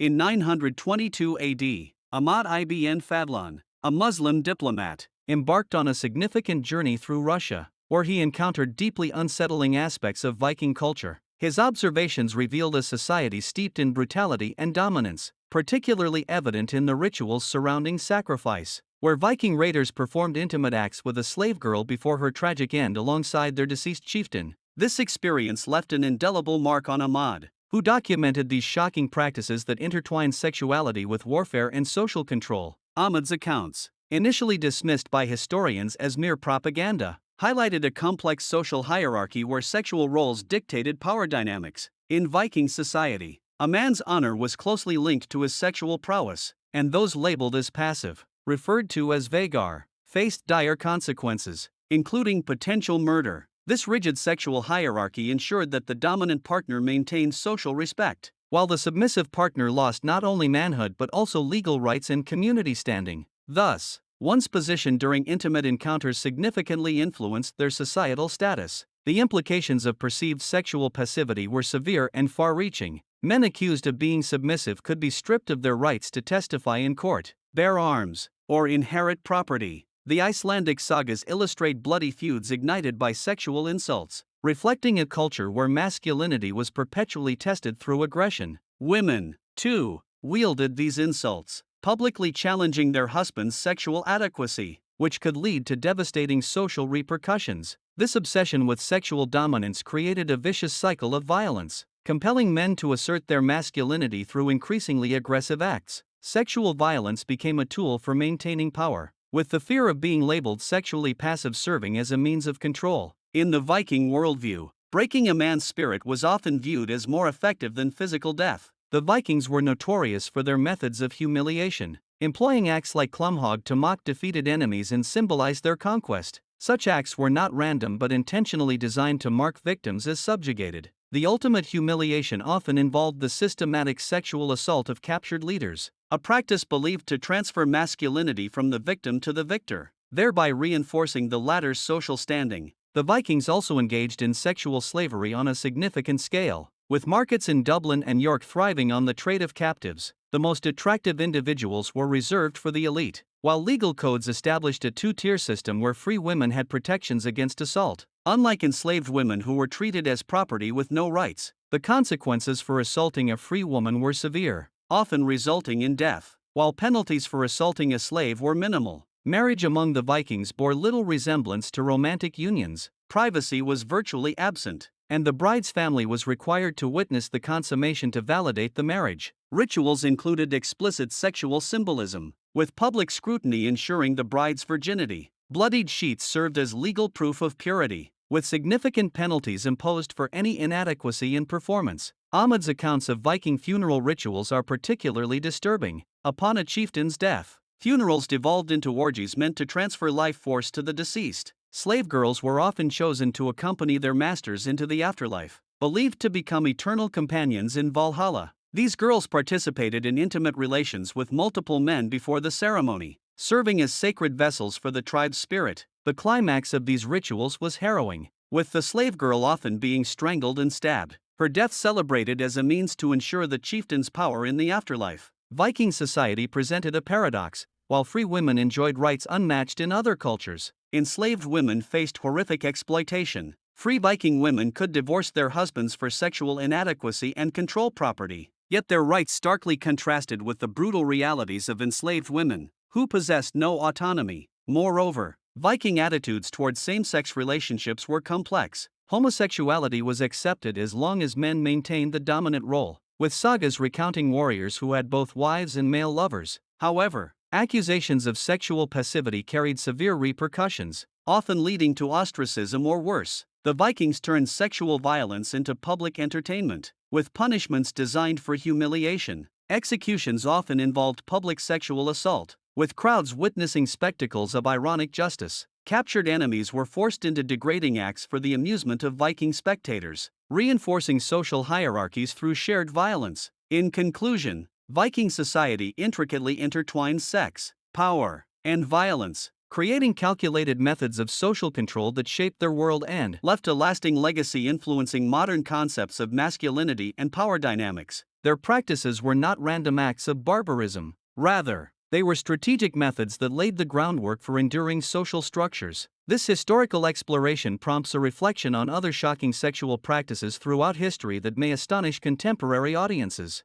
In 922 AD, Ahmad ibn Fadlan, a Muslim diplomat, embarked on a significant journey through Russia, where he encountered deeply unsettling aspects of Viking culture. His observations revealed a society steeped in brutality and dominance, particularly evident in the rituals surrounding sacrifice, where Viking raiders performed intimate acts with a slave girl before her tragic end alongside their deceased chieftain. This experience left an indelible mark on Ahmad, who documented these shocking practices that intertwined sexuality with warfare and social control. Ahmad's accounts, initially dismissed by historians as mere propaganda, highlighted a complex social hierarchy where sexual roles dictated power dynamics. In Viking society, a man's honor was closely linked to his sexual prowess, and those labeled as passive, referred to as vagar, faced dire consequences, including potential murder. This rigid sexual hierarchy ensured that the dominant partner maintained social respect, while the submissive partner lost not only manhood but also legal rights and community standing. Thus, one's position during intimate encounters significantly influenced their societal status. The implications of perceived sexual passivity were severe and far-reaching. Men accused of being submissive could be stripped of their rights to testify in court, bear arms, or inherit property. The Icelandic sagas illustrate bloody feuds ignited by sexual insults, reflecting a culture where masculinity was perpetually tested through aggression. Women, too, wielded these insults, publicly challenging their husbands' sexual adequacy, which could lead to devastating social repercussions. This obsession with sexual dominance created a vicious cycle of violence, compelling men to assert their masculinity through increasingly aggressive acts. Sexual violence became a tool for maintaining power, with the fear of being labeled sexually passive serving as a means of control. In the Viking worldview, breaking a man's spirit was often viewed as more effective than physical death. The Vikings were notorious for their methods of humiliation, employing acts like klumhog to mock defeated enemies and symbolize their conquest. Such acts were not random but intentionally designed to mark victims as subjugated. The ultimate humiliation often involved the systematic sexual assault of captured leaders, a practice believed to transfer masculinity from the victim to the victor, thereby reinforcing the latter's social standing. The Vikings also engaged in sexual slavery on a significant scale, with markets in Dublin and York thriving on the trade of captives. The most attractive individuals were reserved for the elite, while legal codes established a two-tier system where free women had protections against assault. Unlike enslaved women who were treated as property with no rights, the consequences for assaulting a free woman were severe, often resulting in death, while penalties for assaulting a slave were minimal. Marriage among the Vikings bore little resemblance to romantic unions. Privacy was virtually absent, and the bride's family was required to witness the consummation to validate the marriage. Rituals included explicit sexual symbolism, with public scrutiny ensuring the bride's virginity. Bloodied sheets served as legal proof of purity, with significant penalties imposed for any inadequacy in performance. Ahmad's accounts of Viking funeral rituals are particularly disturbing. Upon a chieftain's death, funerals devolved into orgies meant to transfer life force to the deceased. Slave girls were often chosen to accompany their masters into the afterlife, believed to become eternal companions in Valhalla. These girls participated in intimate relations with multiple men before the ceremony, serving as sacred vessels for the tribe's spirit. The climax of these rituals was harrowing, with the slave girl often being strangled and stabbed, her death celebrated as a means to ensure the chieftain's power in the afterlife. Viking society presented a paradox. While free women enjoyed rights unmatched in other cultures, enslaved women faced horrific exploitation. Free Viking women could divorce their husbands for sexual inadequacy and control property, yet their rights starkly contrasted with the brutal realities of enslaved women, who possessed no autonomy. Moreover, Viking attitudes towards same-sex relationships were complex. Homosexuality was accepted as long as men maintained the dominant role, with sagas recounting warriors who had both wives and male lovers. However, accusations of sexual passivity carried severe repercussions, often leading to ostracism or worse. The Vikings turned sexual violence into public entertainment, with punishments designed for humiliation. Executions often involved public sexual assault, with crowds witnessing spectacles of ironic justice. Captured enemies were forced into degrading acts for the amusement of Viking spectators, reinforcing social hierarchies through shared violence. In conclusion, Viking society intricately intertwined sex, power, and violence, creating calculated methods of social control that shaped their world and left a lasting legacy influencing modern concepts of masculinity and power dynamics. Their practices were not random acts of barbarism. Rather, they were strategic methods that laid the groundwork for enduring social structures. This historical exploration prompts a reflection on other shocking sexual practices throughout history that may astonish contemporary audiences.